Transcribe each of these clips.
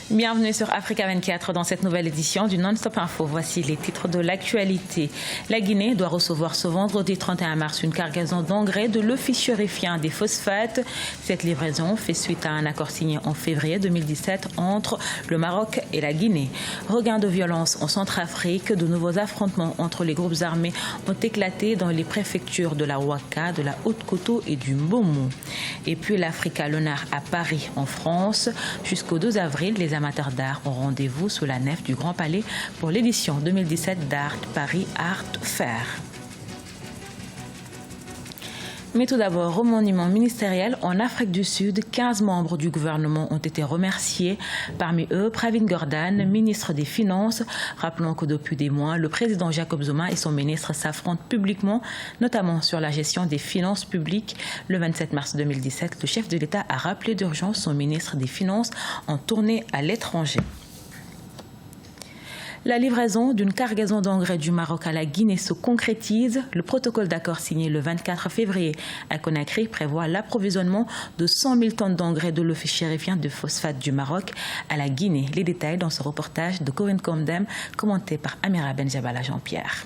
Bienvenue sur Africa 24 dans cette nouvelle édition du Non-Stop Info. Voici les titres de l'actualité. La Guinée doit recevoir ce vendredi 31 mars une cargaison d'engrais de l'Office chérifien des phosphates. Cette livraison fait suite à un accord signé en février 2017 entre le Maroc et la Guinée. Regain de violence en Centrafrique, de nouveaux affrontements entre les groupes armés ont éclaté dans les préfectures de la Ouaka, de la Haute-Koto et du Mbomou. Et puis l'Africa Lunar à Paris en France. Jusqu'au 2 avril, les amateurs d'art ont rendez-vous sous la nef du Grand Palais pour l'édition 2017 d'Art Paris Art Fair. Mais tout d'abord, au monument ministériel en Afrique du Sud, 15 membres du gouvernement ont été remerciés. Parmi eux, Pravin Gordhan, ministre des Finances. Rappelons que depuis des mois, le président Jacob Zuma et son ministre s'affrontent publiquement, notamment sur la gestion des finances publiques. Le 27 mars 2017, le chef de l'État a rappelé d'urgence son ministre des Finances en tournée à l'étranger. La livraison d'une cargaison d'engrais du Maroc à la Guinée se concrétise. Le protocole d'accord signé le 24 février à Conakry prévoit l'approvisionnement de 100 000 tonnes d'engrais de l'Office chérifien de phosphate du Maroc à la Guinée. Les détails dans ce reportage de Corinne Comdem, commenté par Amira Benjabala Jean-Pierre.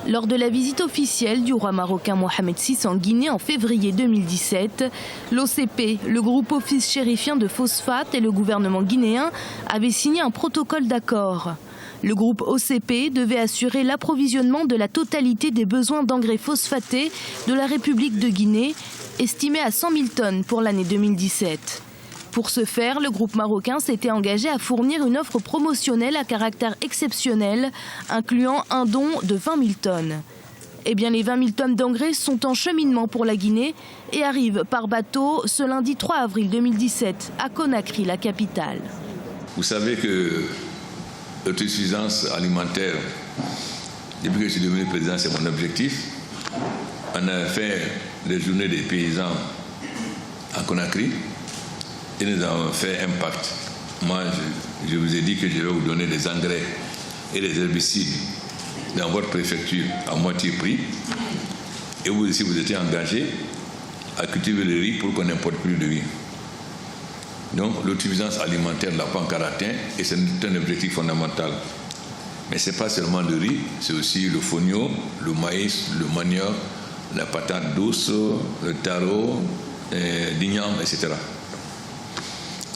Lors de la visite officielle du roi marocain Mohamed VI en Guinée en février 2017, l'OCP, le groupe Office chérifien de phosphate et le gouvernement guinéen avaient signé un protocole d'accord. Le groupe OCP devait assurer l'approvisionnement de la totalité des besoins d'engrais phosphatés de la République de Guinée, estimé à 100 000 tonnes pour l'année 2017. Pour ce faire, le groupe marocain s'était engagé à fournir une offre promotionnelle à caractère exceptionnel, incluant un don de 20 000 tonnes. Eh bien, les 20 000 tonnes d'engrais sont en cheminement pour la Guinée et arrivent par bateau ce lundi 3 avril 2017 à Conakry, la capitale. Vous savez que l'autosuffisance alimentaire, depuis que je suis devenu président, c'est mon objectif. On a fait les journées des paysans à Conakry. Et nous avons fait un pacte. Moi, je vous ai dit que je vais vous donner des engrais et des herbicides dans votre préfecture à moitié prix. Et vous aussi, vous étiez engagé à cultiver le riz pour qu'on n'importe plus de riz. Donc, l'autosuffisance alimentaire ne l'a pas encore atteint et c'est un objectif fondamental. Mais ce n'est pas seulement le riz, c'est aussi le fonio, le maïs, le manioc, la patate douce, le taro, l'igname, etc.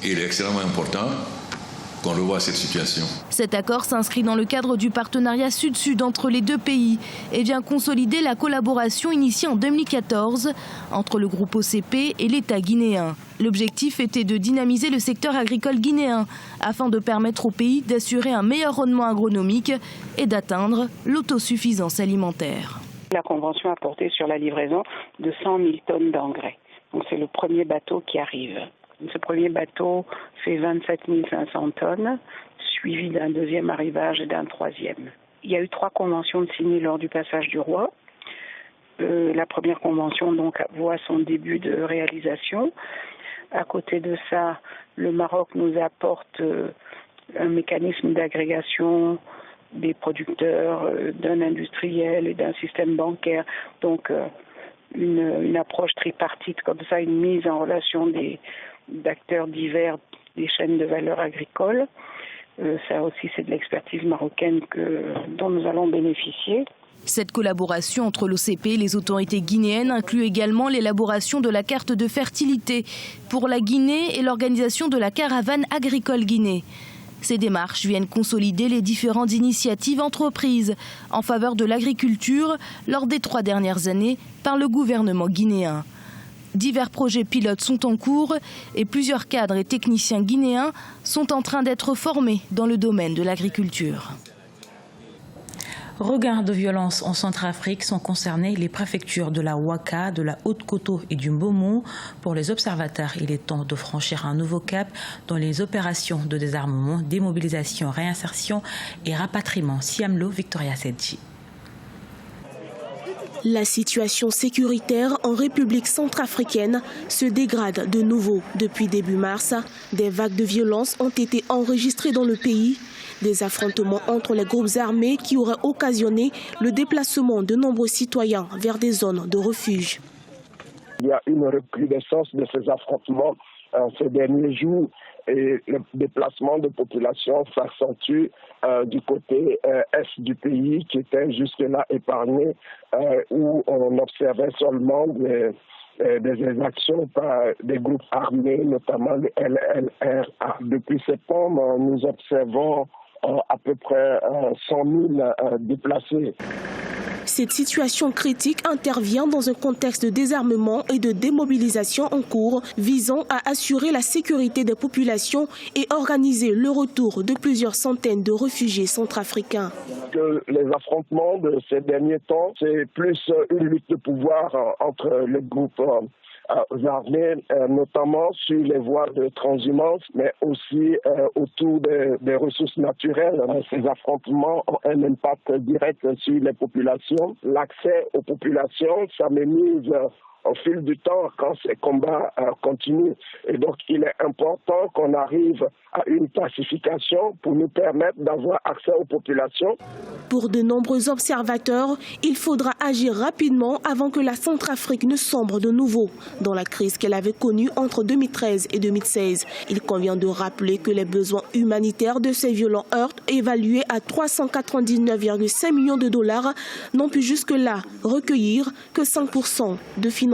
Il est extrêmement important qu'on revoie cette situation. Cet accord s'inscrit dans le cadre du partenariat Sud-Sud entre les deux pays et vient consolider la collaboration initiée en 2014 entre le groupe OCP et l'État guinéen. L'objectif était de dynamiser le secteur agricole guinéen afin de permettre au pays d'assurer un meilleur rendement agronomique et d'atteindre l'autosuffisance alimentaire. La convention a porté sur la livraison de 100 000 tonnes d'engrais. Donc c'est le premier bateau qui arrive. Ce premier bateau fait 27 500 tonnes, suivi d'un deuxième arrivage et d'un troisième. Il y a eu 3 conventions signées lors du passage du roi. La première convention donc voit son début de réalisation. À côté de ça, le Maroc nous apporte un mécanisme d'agrégation des producteurs, d'un industriel et d'un système bancaire. Donc une approche tripartite comme ça, une mise en relation d'acteurs divers des chaînes de valeur agricole. Ça aussi, c'est de l'expertise marocaine dont nous allons bénéficier. Cette collaboration entre l'OCP et les autorités guinéennes inclut également l'élaboration de la carte de fertilité pour la Guinée et l'organisation de la caravane agricole Guinée. Ces démarches viennent consolider les différentes initiatives entreprises en faveur de l'agriculture lors des 3 dernières années par le gouvernement guinéen. Divers projets pilotes sont en cours et plusieurs cadres et techniciens guinéens sont en train d'être formés dans le domaine de l'agriculture. Regain de violence en Centrafrique sont concernées les préfectures de la Ouaka, de la Haute-Koto et du Mbomou. Pour les observateurs, il est temps de franchir un nouveau cap dans les opérations de désarmement, démobilisation, réinsertion et rapatriement. Siamlo, Victoria Sedji. La situation sécuritaire en République centrafricaine se dégrade de nouveau depuis début mars. Des vagues de violence ont été enregistrées dans le pays. Des affrontements entre les groupes armés qui auraient occasionné le déplacement de nombreux citoyens vers des zones de refuge. Il y a une recrudescence de ces affrontements ces derniers jours et le déplacement de population s'accentue du côté est du pays qui était jusque-là épargné, où on observait seulement des exactions par des groupes armés, notamment le LLRA. Depuis septembre, nous observons à peu près 100 000 déplacés. Cette situation critique intervient dans un contexte de désarmement et de démobilisation en cours visant à assurer la sécurité des populations et organiser le retour de plusieurs centaines de réfugiés centrafricains. Les affrontements de ces derniers temps, c'est plus une lutte de pouvoir entre les groupes armés, notamment sur les voies de transhumance, mais aussi autour des ressources naturelles. Ces affrontements ont un impact direct sur les populations. L'accès aux populations s'amenuise au fil du temps quand ces combats continuent. Et donc, il est important qu'on arrive à une pacification pour nous permettre d'avoir accès aux populations. Pour de nombreux observateurs, il faudra agir rapidement avant que la Centrafrique ne sombre de nouveau dans la crise qu'elle avait connue entre 2013 et 2016. Il convient de rappeler que les besoins humanitaires de ces violents heurts, évalués à 399,5 millions de dollars, n'ont pu jusque-là recueillir que 5% de financement.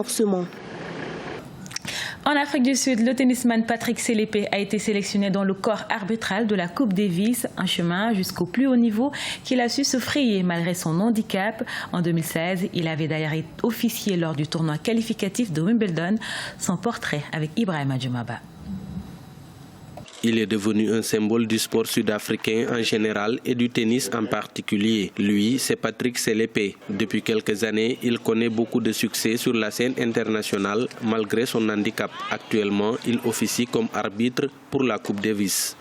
En Afrique du Sud, le tennisman Patrick Selepe a été sélectionné dans le corps arbitral de la Coupe Davis, un chemin jusqu'au plus haut niveau qu'il a su se frayer malgré son handicap. En 2016, il avait d'ailleurs officié lors du tournoi qualificatif de Wimbledon. Son portrait avec Ibrahima Djoumaba. Il est devenu un symbole du sport sud-africain en général et du tennis en particulier. Lui, c'est Patrick Selepe. Depuis quelques années, il connaît beaucoup de succès sur la scène internationale malgré son handicap. Actuellement, il officie comme arbitre pour la Coupe Davis.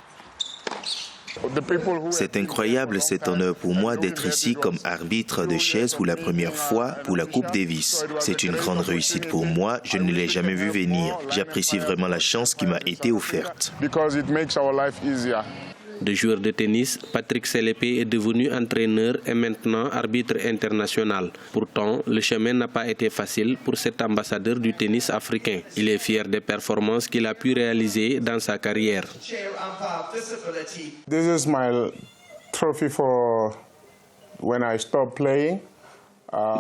C'est incroyable cet honneur pour moi d'être ici comme arbitre de chaise pour la première fois pour la Coupe Davis. C'est une grande réussite pour moi, je ne l'ai jamais vu venir. J'apprécie vraiment la chance qui m'a été offerte. De joueur de tennis, Patrick Selepe est devenu entraîneur et maintenant arbitre international. Pourtant, le chemin n'a pas été facile pour cet ambassadeur du tennis africain. Il est fier des performances qu'il a pu réaliser dans sa carrière. This is my trophy for when I stopped playing.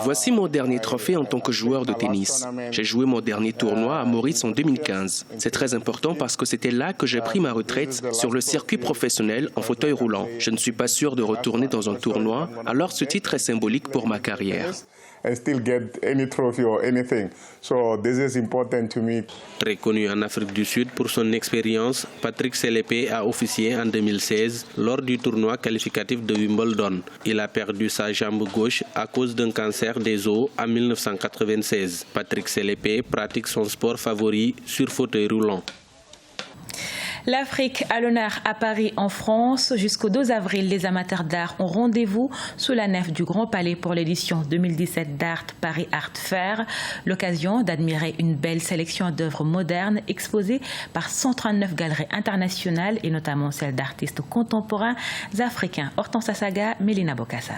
Voici mon dernier trophée en tant que joueur de tennis. J'ai joué mon dernier tournoi à Maurice en 2015. C'est très important parce que c'était là que j'ai pris ma retraite sur le circuit professionnel en fauteuil roulant. Je ne suis pas sûr de retourner dans un tournoi, alors ce titre est symbolique pour ma carrière. Très connu en Afrique du Sud pour son expérience, Patrick Selepe a officié en 2016 lors du tournoi qualificatif de Wimbledon. Il a perdu sa jambe gauche à cause d'un cancer des os en 1996. Patrick Selepe pratique son sport favori sur fauteuil roulant. L'Afrique a l'honneur à Paris en France. Jusqu'au 2 avril, les amateurs d'art ont rendez-vous sous la nef du Grand Palais pour l'édition 2017 d'Art Paris Art Fair. L'occasion d'admirer une belle sélection d'œuvres modernes exposées par 139 galeries internationales et notamment celles d'artistes contemporains africains. Hortense Assaga, Mélina Bokassa.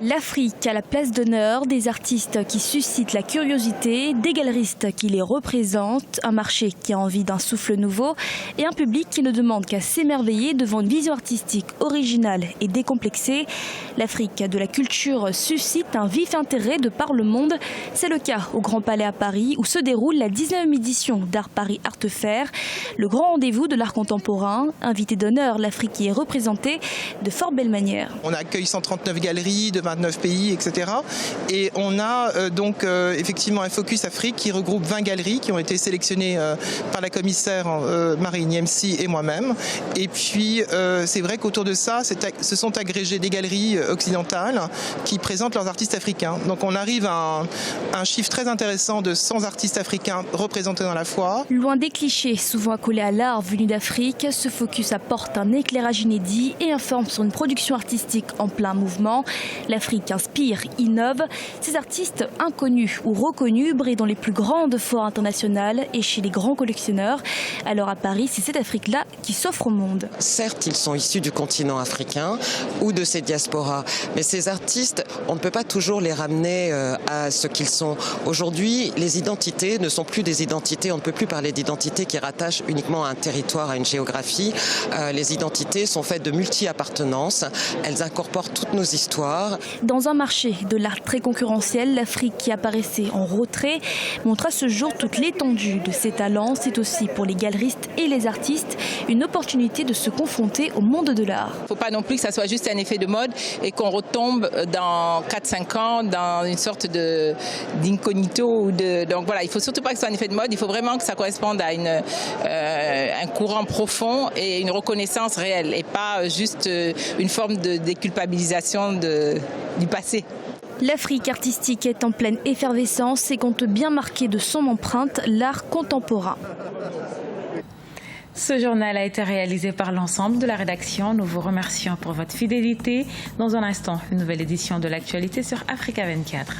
L'Afrique à la place d'honneur, des artistes qui suscitent la curiosité, des galeristes qui les représentent, un marché qui a envie d'un souffle nouveau et un public qui ne demande qu'à s'émerveiller devant une vision artistique originale et décomplexée. L'Afrique de la culture suscite un vif intérêt de par le monde. C'est le cas au Grand Palais à Paris où se déroule la 19e édition d'Art Paris Art Fair, le grand rendez-vous de l'art contemporain. Invité d'honneur, l'Afrique y est représentée de fort belle manière. On accueille 139 galeries de 29 pays, etc. Et on a effectivement un focus Afrique qui regroupe 20 galeries qui ont été sélectionnées par la commissaire Marine Niemsi et moi-même. Et puis c'est vrai qu'autour de ça, se sont agrégées des galeries occidentales qui présentent leurs artistes africains. Donc on arrive à un chiffre très intéressant de 100 artistes africains représentés dans la foire. Loin des clichés souvent accolés à l'art venu d'Afrique, ce focus apporte un éclairage inédit et informe sur une production artistique en plein mouvement. L'Afrique inspire, innove. Ces artistes inconnus ou reconnus brillent dans les plus grandes foires internationales et chez les grands collectionneurs. Alors à Paris, c'est cette Afrique-là qui s'offre au monde. Certes, ils sont issus du continent africain ou de ses diasporas, mais ces artistes, on ne peut pas toujours les ramener à ce qu'ils sont. Aujourd'hui, les identités ne sont plus des identités, on ne peut plus parler d'identité qui rattachent uniquement à un territoire, à une géographie. Les identités sont faites de multi-appartenances, elles incorporent toutes nos histoires. Dans un marché de l'art très concurrentiel, l'Afrique qui apparaissait en retrait montre à ce jour toute l'étendue de ses talents. C'est aussi pour les galeristes et les artistes une opportunité de se confronter au monde de l'art. Il ne faut pas non plus que ça soit juste un effet de mode et qu'on retombe dans 4-5 ans dans une sorte d'incognito. Donc voilà, il ne faut surtout pas que ce soit un effet de mode, il faut vraiment que ça corresponde à un courant profond et une reconnaissance réelle et pas juste une forme de déculpabilisation du passé. L'Afrique artistique est en pleine effervescence et compte bien marquer de son empreinte l'art contemporain. Ce journal a été réalisé par l'ensemble de la rédaction. Nous vous remercions pour votre fidélité. Dans un instant, une nouvelle édition de l'actualité sur Africa 24.